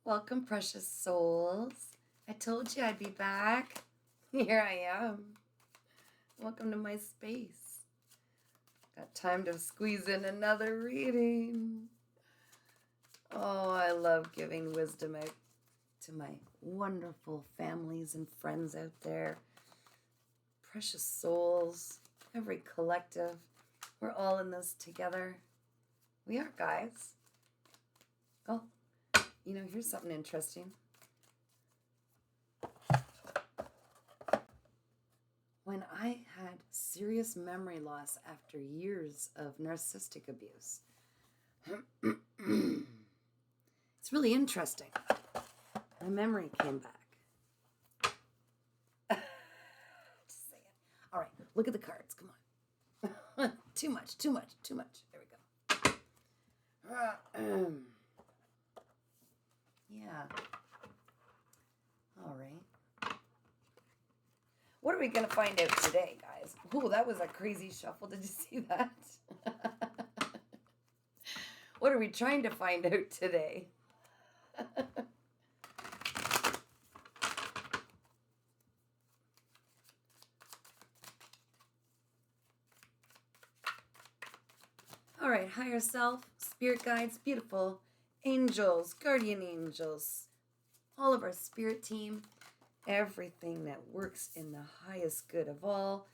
Welcome, precious souls. I told you I'd be back. Here I am. Welcome to my space. Got time to squeeze in another reading. Oh, I love giving wisdom out to my wonderful families and friends out there. Precious souls, every collective. We're all in this together. We are, guys. Oh, here's something interesting. When I had serious memory loss after years of narcissistic abuse, it's really interesting. My memory came back. Just saying. All right, look at the cards. Come on. Too much. There we go. Yeah. All right. What are we going to find out today, guys? Oh, that was a crazy shuffle. Did you see that? What are we trying to find out today? All right, higher self, spirit guides, beautiful angels, guardian angels, all of our spirit team, everything that works in the highest good of all,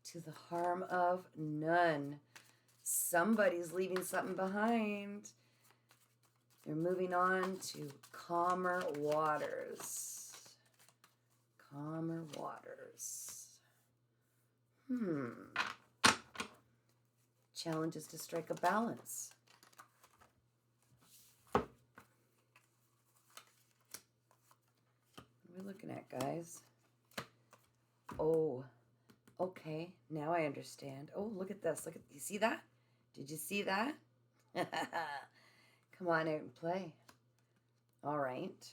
to the harm of none. Somebody's leaving something behind. They're moving on to calmer waters. Calmer waters. Challenge is to strike a balance. What are we looking at, guys? Oh, okay. Now I understand. Oh, look at this. You see that? Did you see that? Come on out and play. All right.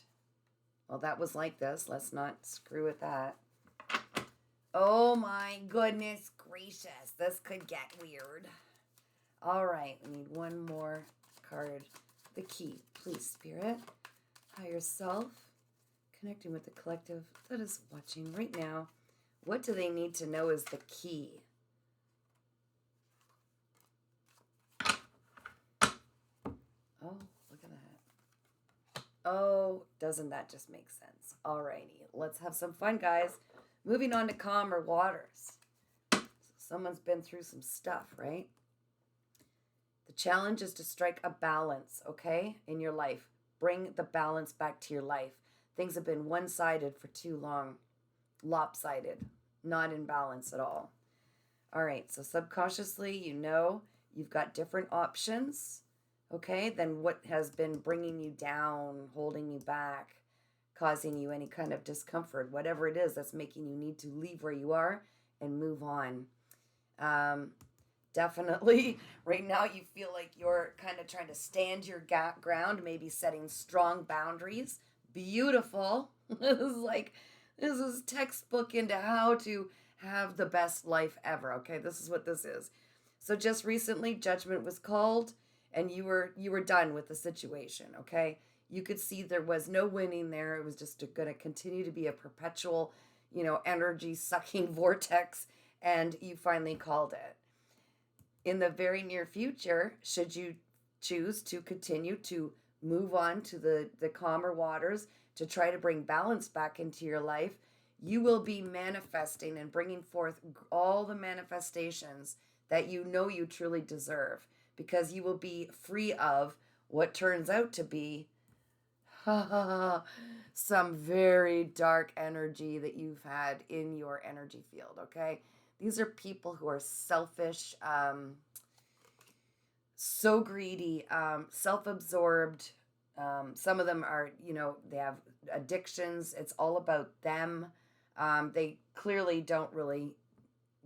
Well, that was like this. Let's not screw with that. Oh my goodness gracious. This could get weird. All right. We need one more card. The key. Please, Spirit. Higher self. Connecting with the collective that is watching right now. What do they need to know is the key? Oh, look at that. Oh, doesn't that just make sense? Alrighty, let's have some fun, guys. Moving on to calmer waters. So someone's been through some stuff, right? The challenge is to strike a balance, okay, in your life. Bring the balance back to your life. Things have been one-sided for too long. Lopsided. Not in balance at all. All right, so subconsciously, you've got different options, okay, than what has been bringing you down, holding you back, causing you any kind of discomfort, whatever it is that's making you need to leave where you are and move on. Definitely, right now you feel like you're kind of trying to stand your ground, maybe setting strong boundaries. Beautiful. This is textbook into how to have the best life ever, okay? This is what this is. So just recently, judgment was called, and you were done with the situation, okay? You could see there was no winning there. It was just going to continue to be a perpetual, energy-sucking vortex, and you finally called it. In the very near future, should you choose to continue to move on to the calmer waters, to try to bring balance back into your life, you will be manifesting and bringing forth all the manifestations that you truly deserve, because you will be free of what turns out to be some very dark energy that you've had in your energy field, okay? These are people who are selfish, so greedy, self-absorbed. Some of them are, they have addictions. It's all about them. They clearly don't really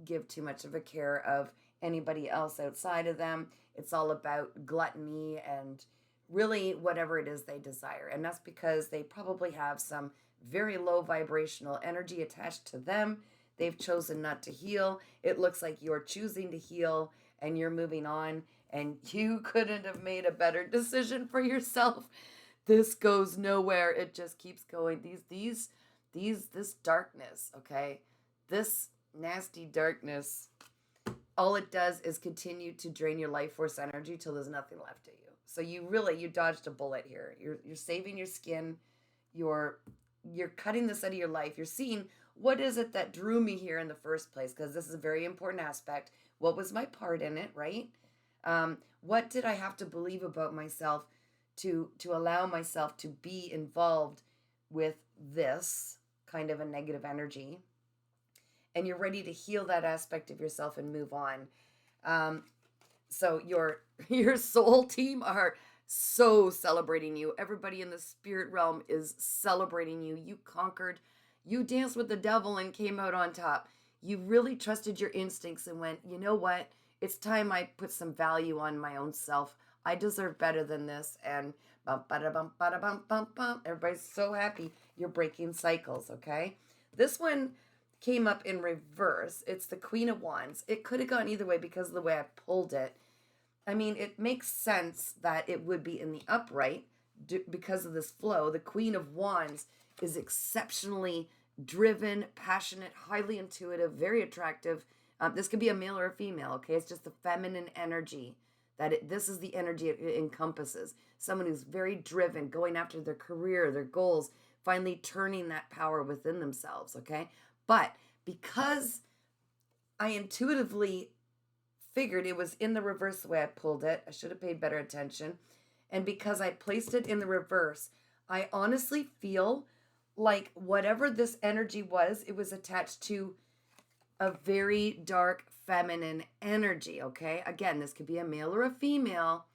give too much of a care of anybody else outside of them. It's all about gluttony and really whatever it is they desire. And that's because they probably have some very low vibrational energy attached to them. They've chosen not to heal. It looks like you're choosing to heal and you're moving on, and you couldn't have made a better decision for yourself This goes nowhere. It just keeps going. This darkness, okay? This nasty darkness, all it does is continue to drain your life force energy till there's nothing left of you. So you dodged a bullet here. You're saving your skin. You're you're cutting this out of your life. You're seeing what is it that drew me here in the first place, because this is a very important aspect. What was my part in it, right? What did I have to believe about myself to allow myself to be involved with this kind of a negative energy? And you're ready to heal that aspect of yourself and move on. Um, so your soul team are so celebrating you. Everybody in the spirit realm is celebrating you. You conquered. You danced with the devil and came out on top. You really trusted your instincts and went, you know what? It's time I put some value on my own self. I deserve better than this. And bum, bada, bum, bada, bum, bum, bum. Everybody's so happy. You're breaking cycles, okay? This one came up in reverse. It's the Queen of Wands. It could have gone either way because of the way I pulled it. I mean, it makes sense that it would be in the upright because of this flow. The Queen of Wands is exceptionally driven, passionate, highly intuitive, very attractive. This could be a male or a female, okay? It's just the feminine energy this is the energy it encompasses. Someone who's very driven, going after their career, their goals, finally turning that power within themselves, okay? But because I intuitively figured it was in the reverse the way I pulled it, I should have paid better attention. And because I placed it in the reverse, I honestly feel like whatever this energy was, it was attached to a very dark feminine energy, okay? Again, this could be a male or a female.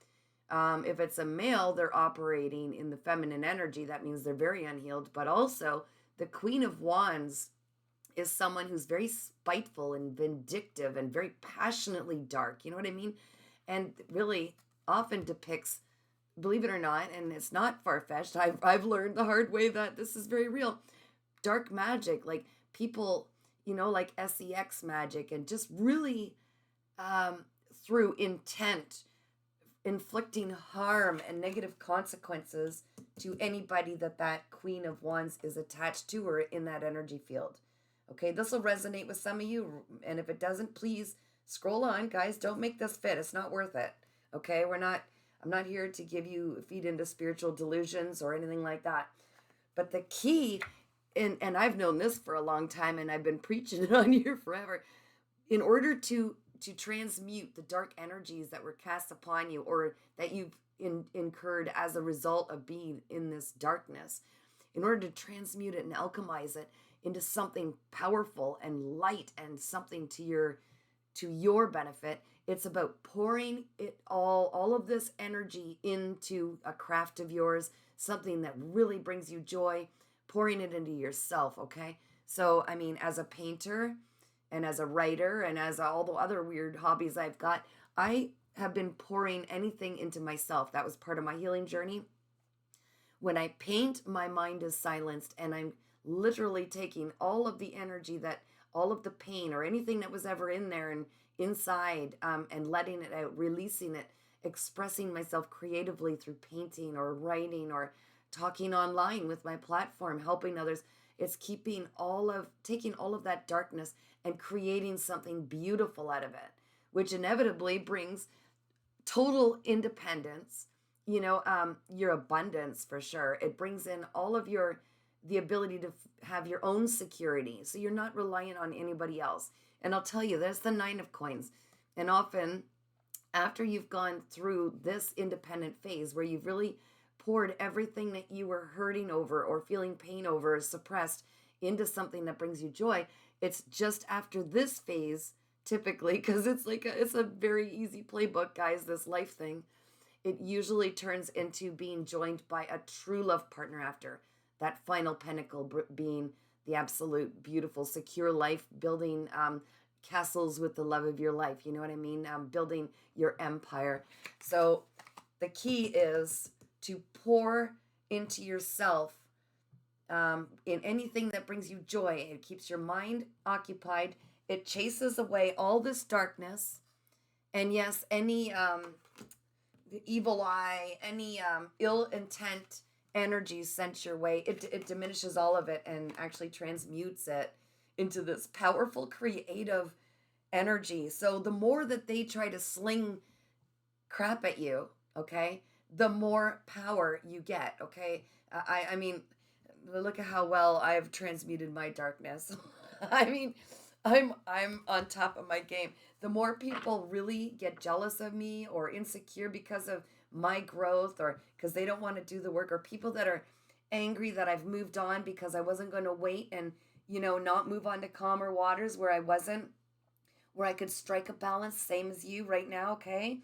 If it's a male, they're operating in the feminine energy. That means they're very unhealed. But also, the Queen of Wands is someone who's very spiteful and vindictive and very passionately dark. You know what I mean? And really often depicts, believe it or not, and it's not far-fetched, I've learned the hard way that this is very real, dark magic, like people, like sex magic, and just really through intent inflicting harm and negative consequences to anybody that Queen of Wands is attached to or in that energy field. Okay, this will resonate with some of you, and if it doesn't, please scroll on, guys. Don't make this fit. It's not worth it. Okay, I'm not here to feed into spiritual delusions or anything like that. But the key, and I've known this for a long time, and I've been preaching it on here forever, in order to transmute the dark energies that were cast upon you or that you've incurred as a result of being in this darkness, in order to transmute it and alchemize it into something powerful and light and something to your benefit, it's about pouring it all of this energy into a craft of yours, something that really brings you joy, pouring it into yourself, okay? So, I mean, as a painter and as a writer and as all the other weird hobbies I've got, I have been pouring anything into myself. That was part of my healing journey. When I paint, my mind is silenced, and I'm literally taking all of the energy all of the pain or anything that was ever in there and inside, and letting it out, releasing it, expressing myself creatively through painting or writing or talking online with my platform, helping others. It's taking all of that darkness and creating something beautiful out of it, which inevitably brings total independence, your abundance for sure. It brings in all of the ability to have your own security. So you're not reliant on anybody else. And I'll tell you, there's the 9 of coins. And often after you've gone through this independent phase where you've really poured everything that you were hurting over or feeling pain over or suppressed into something that brings you joy, it's just after this phase, typically, because it's a very easy playbook, guys, this life thing, it usually turns into being joined by a true love partner after. That final pinnacle being the absolute beautiful, secure life, building castles with the love of your life. You know what I mean? Building your empire. So the key is to pour into yourself in anything that brings you joy. It keeps your mind occupied. It chases away all this darkness. And yes, any evil eye, any ill intent energy sent your way, it diminishes all of it and actually transmutes it into this powerful creative energy. So the more that they try to sling crap at you, okay, the more power you get, okay? I mean, look at how well I've transmuted my darkness. I mean, I'm on top of my game. The more people really get jealous of me or insecure because of my growth or because they don't want to do the work, or people that are angry that I've moved on because I wasn't going to wait and, not move on to calmer waters where I wasn't, where I could strike a balance, same as you right now, okay?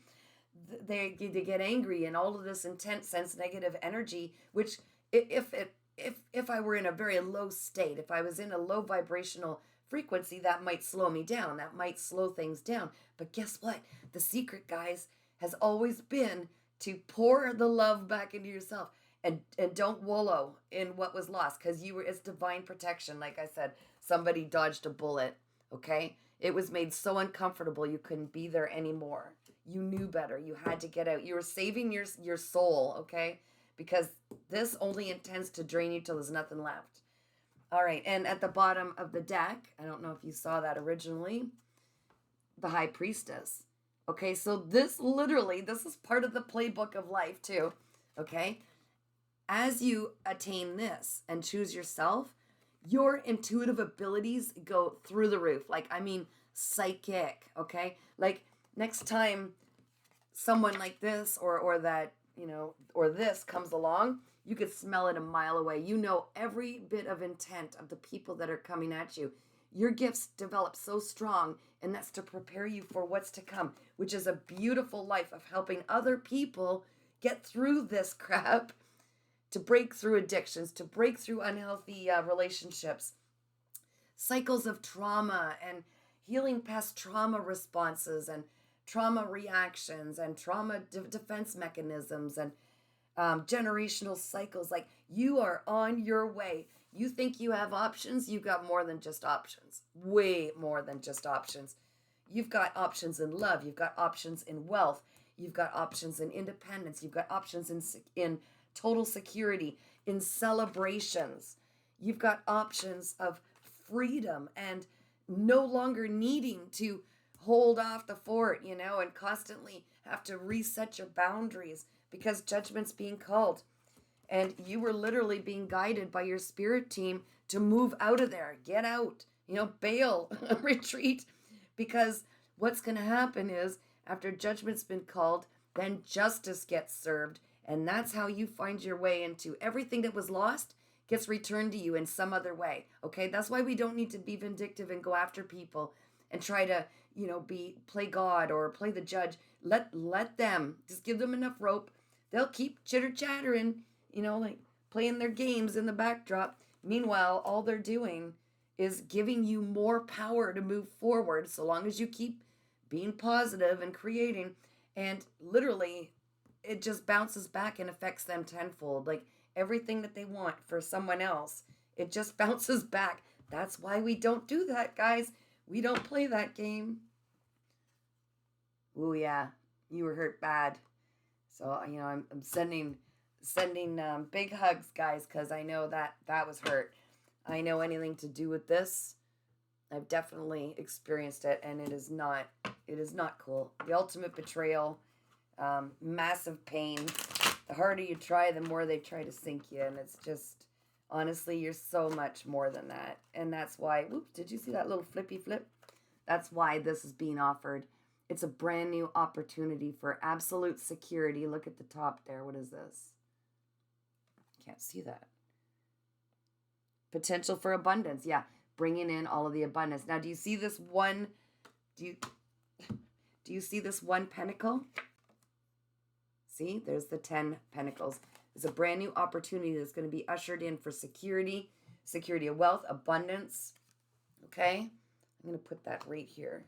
They get angry, and all of this intense sense negative energy, which if I were in a very low state, if I was in a low vibrational frequency, that might slow me down, that might slow things down. But guess what? The secret, guys, has always been to pour the love back into yourself, and don't wallow in what was lost, because it's divine protection. Like I said, somebody dodged a bullet, okay? It was made so uncomfortable you couldn't be there anymore. You knew better. You had to get out. You were saving your soul, okay? Because this only intends to drain you till there's nothing left. All right, and at the bottom of the deck, I don't know if you saw that originally, the High Priestess. Okay, so this is part of the playbook of life too, okay? As you attain this and choose yourself, your intuitive abilities go through the roof. Like, I mean, psychic, okay? Like, next time someone like this or that, or this comes along, you could smell it a mile away. You know every bit of intent of the people that are coming at you. Your gifts develop so strong, and that's to prepare you for what's to come, which is a beautiful life of helping other people get through this crap, to break through addictions, to break through unhealthy relationships, cycles of trauma, and healing past trauma responses and trauma reactions and trauma defense mechanisms and generational cycles. Like, you are on your way. You think you have options? You've got more than just options. Way more than just options. You've got options in love. You've got options in wealth. You've got options in independence. You've got options in total security, in celebrations. You've got options of freedom and no longer needing to hold off the fort, and constantly have to reset your boundaries because judgment's being called. And you were literally being guided by your spirit team to move out of there, get out, bail, retreat, because what's going to happen is, after judgment's been called, then justice gets served. And that's how you find your way into everything that was lost gets returned to you in some other way. Okay, that's why we don't need to be vindictive and go after people and try to, play God or play the judge. Let them, just give them enough rope. They'll keep chitter chattering, like playing their games in the backdrop. Meanwhile, all they're doing is giving you more power to move forward, so long as you keep being positive and creating. And literally, it just bounces back and affects them tenfold. Like, everything that they want for someone else, it just bounces back. That's why we don't do that, guys. We don't play that game. Ooh, yeah, you were hurt bad. So, I'm sending big hugs, guys, because I know that was hurt. I know anything to do with this, I've definitely experienced it, and it is not cool. The ultimate betrayal, massive pain. The harder you try, the more they try to sink you, and it's just, honestly, you're so much more than that. And that's why, whoops, did you see that little flippy flip? That's why this is being offered. It's a brand new opportunity for absolute security. Look at the top there. What is this? Can't see that. Potential for abundance. Yeah, bringing in all of the abundance. Now, do you see this one? Do you see this one pentacle? See, there's the 10 pentacles. It's a brand new opportunity that's going to be ushered in for security of wealth, abundance. Okay, I'm going to put that right here.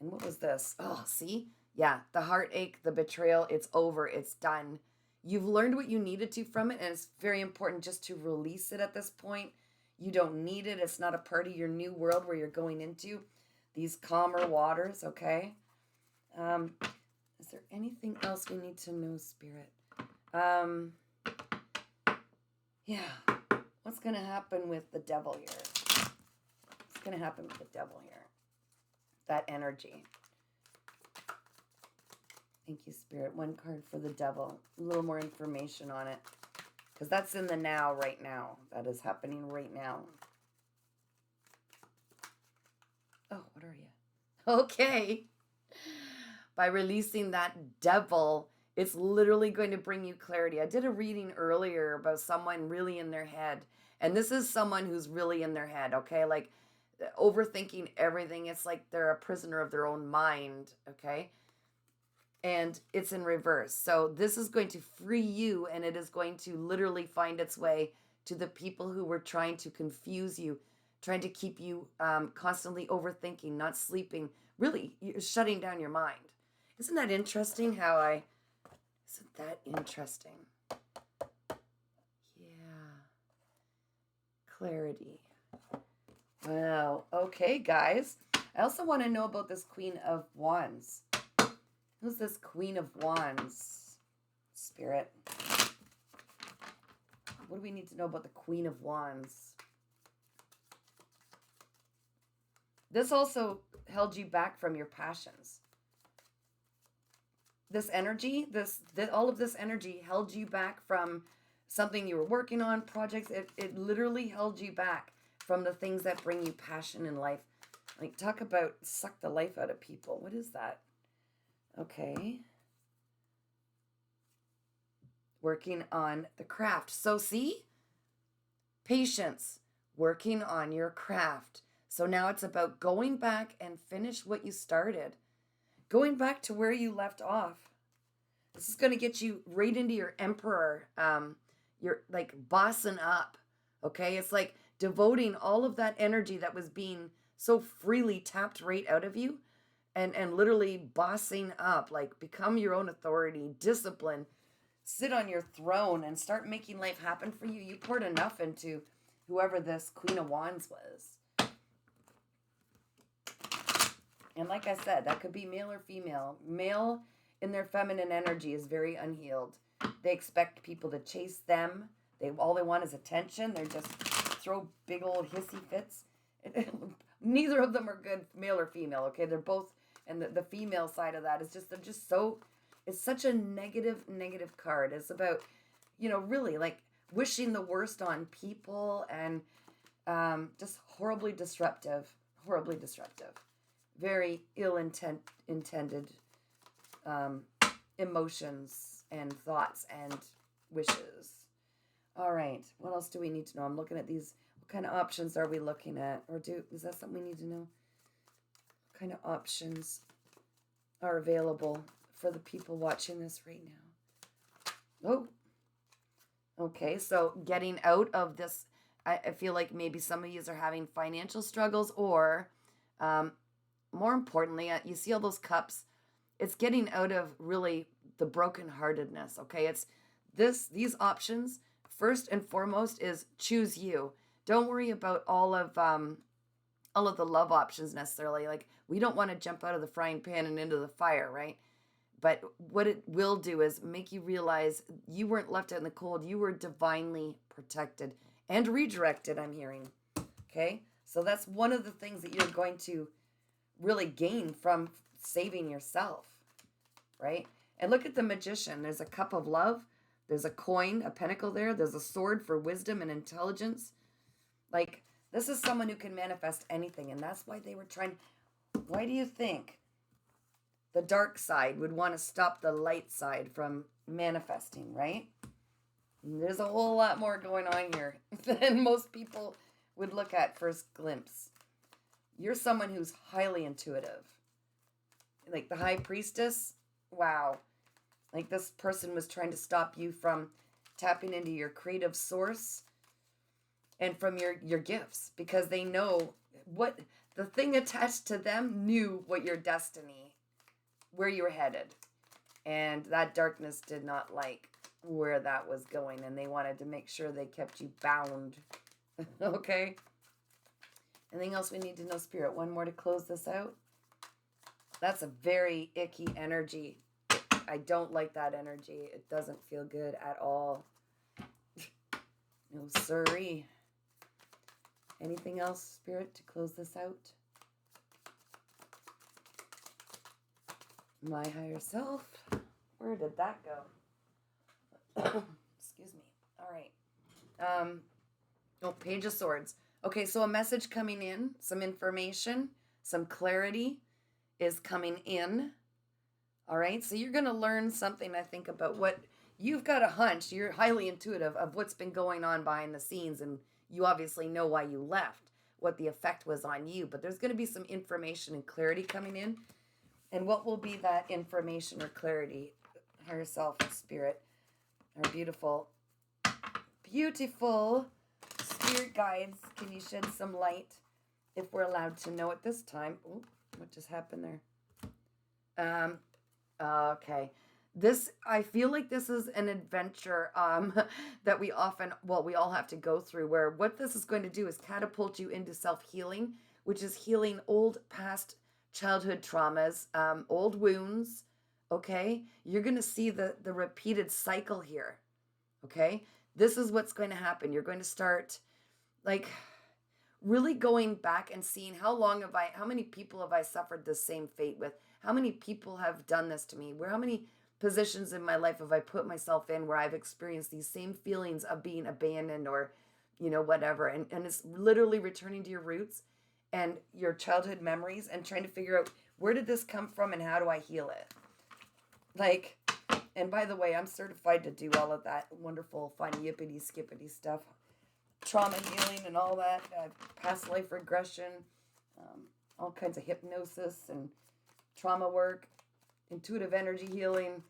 And what was this? Oh, see? Yeah, the heartache, the betrayal, it's over, it's done. You've learned what you needed to from it, and it's very important just to release it at this point. You don't need it. It's not a part of your new world where you're going into these calmer waters, okay? Is there anything else we need to know, Spirit? Yeah. What's going to happen with the devil here? What's going to happen with the devil here? That energy. Thank you, Spirit. One card for the devil. A little more information on it. Because that's in the now, right now. That is happening right now. Oh, what are you? Okay. By releasing that devil, it's literally going to bring you clarity. I did a reading earlier about someone really in their head. And this is someone who's really in their head, okay? Like overthinking everything. It's like they're a prisoner of their own mind, okay? And it's in reverse. So this is going to free you, and it is going to literally find its way to the people who were trying to confuse you, trying to keep you constantly overthinking, not sleeping. Really, you're shutting down your mind. Isn't that interesting isn't that interesting? Yeah. Clarity. Wow. Okay, guys. I also want to know about this Queen of Wands. Who's this Queen of Wands? Spirit. What do we need to know about the Queen of Wands? This also held you back from your passions. This energy, all of this energy held you back from something you were working on, projects. It literally held you back from the things that bring you passion in life. Like, talk about suck the life out of people. What is that? Okay. Working on the craft. So see? Patience. Working on your craft. So now it's about going back and finish what you started. Going back to where you left off. This is going to get you right into your emperor. You're like bossing up. Okay? It's like devoting all of that energy that was being so freely tapped right out of you. And literally bossing up, like become your own authority, discipline, sit on your throne and start making life happen for you. You poured enough into whoever this Queen of Wands was. And like I said, that could be male or female. Male in their feminine energy is very unhealed. They expect people to chase them. All they want is attention. They're just throw big old hissy fits. Neither of them are good, male or female, okay? They're both, and the female side of that is just, they're just so, it's such a negative card. It's about, really like wishing the worst on people and just horribly disruptive. Very intended emotions and thoughts and wishes. All right, what else do we need to know? I'm looking at these. What kind of options are we looking at? Is that something we need to know? What kind of options are available for the people watching this right now? Oh, okay, so getting out of this, I feel like maybe some of you are having financial struggles, or more importantly, you see all those cups. It's getting out of really the brokenheartedness, okay? It's these options, first and foremost, is choose you. Don't worry about all of the love options necessarily. Like, we don't want to jump out of the frying pan and into the fire, right? But what it will do is make you realize you weren't left out in the cold. You were divinely protected and redirected, I'm hearing. Okay? So that's one of the things that you're going to really gain from saving yourself, right? And look at the Magician. There's a cup of love. There's a coin, a pentacle there. There's a sword for wisdom and intelligence. Like, this is someone who can manifest anything. And that's why they were trying. Why do you think the dark side would want to stop the light side from manifesting, right? And there's a whole lot more going on here than most people would look at first glimpse. You're someone who's highly intuitive. Like the High Priestess, wow. Like, this person was trying to stop you from tapping into your creative source and from your gifts, because they know what the thing attached to them knew what your destiny, where you were headed. And that darkness did not like where that was going, and they wanted to make sure they kept you bound. Okay? Anything else we need to know, Spirit? One more to close this out. That's a very icky energy. I don't like that energy. It doesn't feel good at all. No siree. Anything else, Spirit, to close this out? My higher self. Where did that go? Excuse me. All right. Page of Swords. Okay, so a message coming in, some information, some clarity is coming in. All right, so you're going to learn something, I think, about what you've got a hunch. You're highly intuitive of what's been going on behind the scenes, and you obviously know why you left, what the effect was on you. But there's going to be some information and clarity coming in. And what will be that information or clarity? Higher self and spirit, our beautiful, beautiful spirit guides. Can you shed some light if we're allowed to know at this time? Oh, what just happened there? Okay. I feel like this is an adventure that we all have to go through, where what this is going to do is catapult you into self-healing, which is healing old past childhood traumas, old wounds. Okay. You're going to see the repeated cycle here. Okay. This is what's going to happen. You're going to start like really going back and seeing how many people have I suffered the same fate with? How many people have done this to me? How many positions in my life have I put myself in where I've experienced these same feelings of being abandoned or, whatever. And it's literally returning to your roots and your childhood memories and trying to figure out, where did this come from and how do I heal it? Like, and by the way, I'm certified to do all of that wonderful, fun, yippity, skippity stuff. Trauma healing and all that, past life regression, all kinds of hypnosis and trauma work, intuitive energy healing,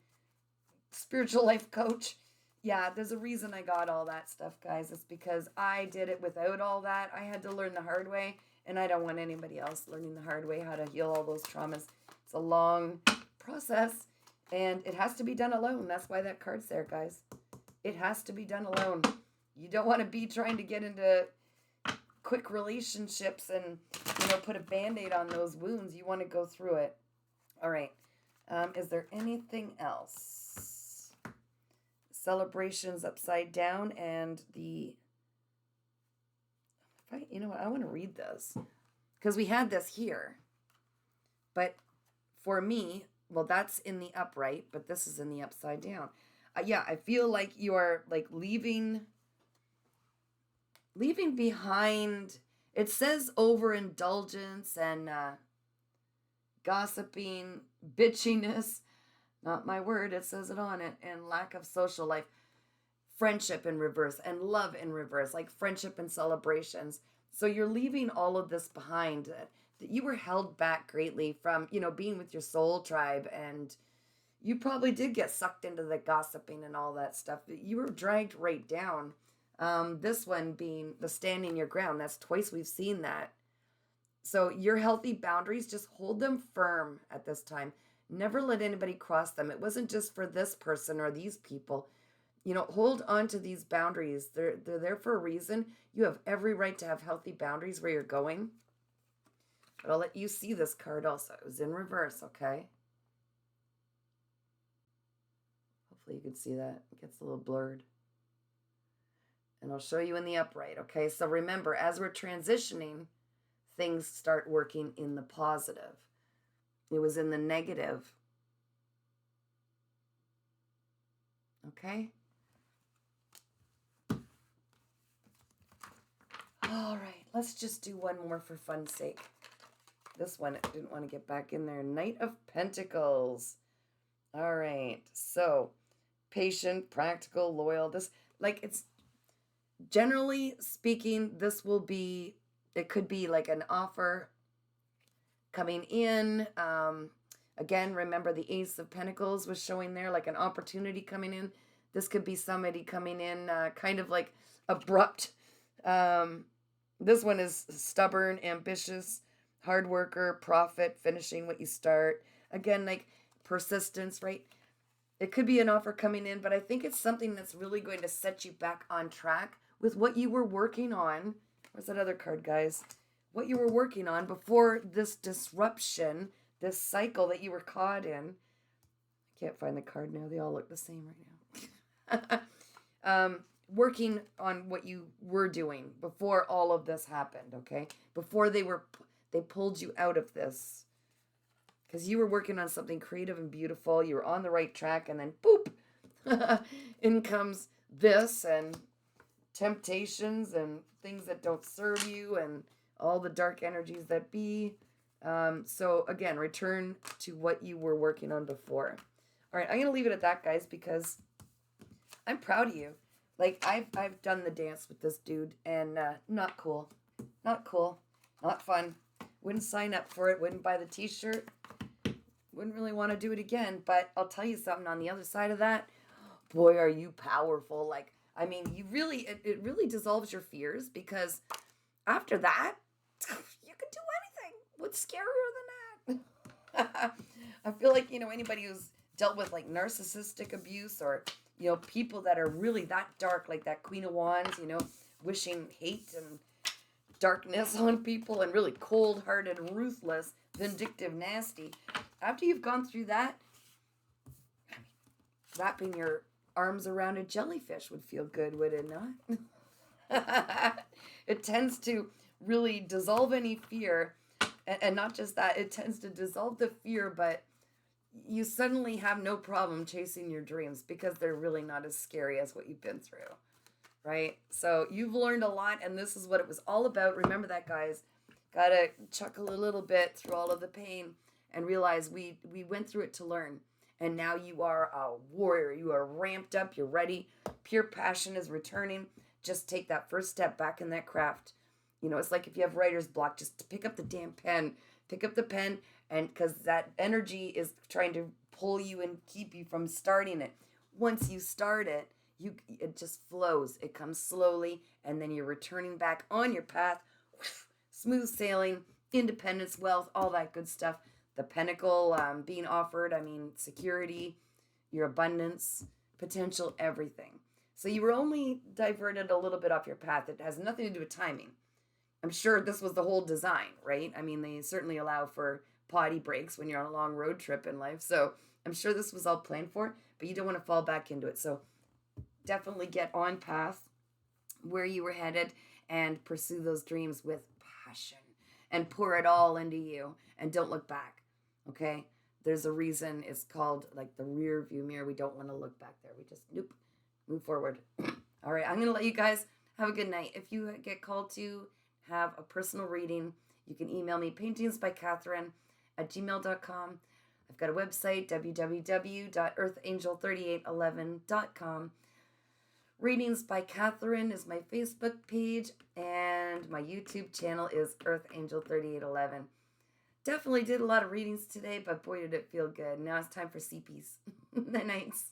spiritual life coach. Yeah, there's a reason I got all that stuff, guys. It's because I did it without all that. I had to learn the hard way, and I don't want anybody else learning the hard way how to heal all those traumas. It's a long process, and it has to be done alone. That's why that card's there, guys. It has to be done alone. You don't want to be trying to get into quick relationships and, put a Band-Aid on those wounds. You want to go through it. All right. Is there anything else? Celebrations upside down and I want to read this because we had this here. But for me, well, that's in the upright, but this is in the upside down. I feel like you are like leaving behind. It says overindulgence and gossiping, bitchiness, not my word, it says it on it, and lack of social life, friendship in reverse, and love in reverse, like friendship and celebrations. So you're leaving all of this behind. That you were held back greatly from, being with your soul tribe, and you probably did get sucked into the gossiping and all that stuff. You were dragged right down. This one being the standing your ground. That's twice we've seen that. So your healthy boundaries, just hold them firm at this time. Never let anybody cross them. It wasn't just for this person or these people. Hold on to these boundaries. They're there for a reason. You have every right to have healthy boundaries where you're going. But I'll let you see this card also. It was in reverse, okay? Hopefully you can see that. It gets a little blurred. And I'll show you in the upright, okay? So remember, as we're transitioning, things start working in the positive. It was in the negative. Okay? All right, let's just do one more for fun's sake. This one, I didn't want to get back in there. Knight of Pentacles. All right, so patient, practical, loyal. It's generally speaking, it could be like an offer coming in. Again, remember the Ace of Pentacles was showing there, like an opportunity coming in. This could be somebody coming in kind of like abrupt. This one is stubborn, ambitious, hard worker, prophet, finishing what you start. Again, like persistence, right? It could be an offer coming in, but I think it's something that's really going to set you back on track with what you were working on. Where's that other card, guys? What you were working on before this disruption, this cycle that you were caught in. I can't find the card now. They all look the same right now. working on what you were doing before all of this happened, okay? Before they pulled you out of this, because you were working on something creative and beautiful. You were on the right track, and then boop, in comes this and temptations and things that don't serve you and all the dark energies that be. So again, return to what you were working on before. All right, I'm gonna leave it at that, guys, because I'm proud of you. Like I've done the dance with this dude, and not cool, not cool, not fun. Wouldn't sign up for it. Wouldn't buy the T-shirt. Wouldn't really want to do it again. But I'll tell you something. On the other side of that, boy, are you powerful. Like, I mean, it really dissolves your fears, because after that, you can do anything. What's scarier than that? I feel like, anybody who's dealt with like narcissistic abuse, or, people that are really that dark, like that Queen of Wands, wishing hate and darkness on people, and really cold-hearted, ruthless, vindictive, nasty. After you've gone through that, wrapping your arms around a jellyfish would feel good, would it not? It tends to really dissolve any fear, and not just that, it tends to dissolve the fear, but you suddenly have no problem chasing your dreams, because they're really not as scary as what you've been through, right? So you've learned a lot, and this is what it was all about. Remember that, guys. Gotta chuckle a little bit through all of the pain and realize we went through it to learn. And now you are a warrior. You are ramped up. You're ready. Pure passion is returning. Just take that first step back in that craft. It's like if you have writer's block, just pick up the damn pen. Pick up the pen, and because that energy is trying to pull you and keep you from starting it. Once you start it, it just flows. It comes slowly, and then you're returning back on your path. Smooth sailing, independence, wealth, all that good stuff. The pinnacle being offered, security, your abundance, potential, everything. So you were only diverted a little bit off your path. It has nothing to do with timing. I'm sure this was the whole design, right? They certainly allow for potty breaks when you're on a long road trip in life. So I'm sure this was all planned for, but you don't want to fall back into it. So definitely get on path where you were headed and pursue those dreams with passion and pour it all into you, and don't look back. Okay? There's a reason it's called like the rear view mirror. We don't want to look back there. We just move forward. All right, I'm going to let you guys have a good night. If you get called to have a personal reading, you can email me paintingsbycatherine@gmail.com. I've got a website, www.earthangel3811.com. Readings by Catherine is my Facebook page, and my YouTube channel is earthangel3811. Definitely did a lot of readings today, but boy, did it feel good. Now it's time for CPs. Night nights.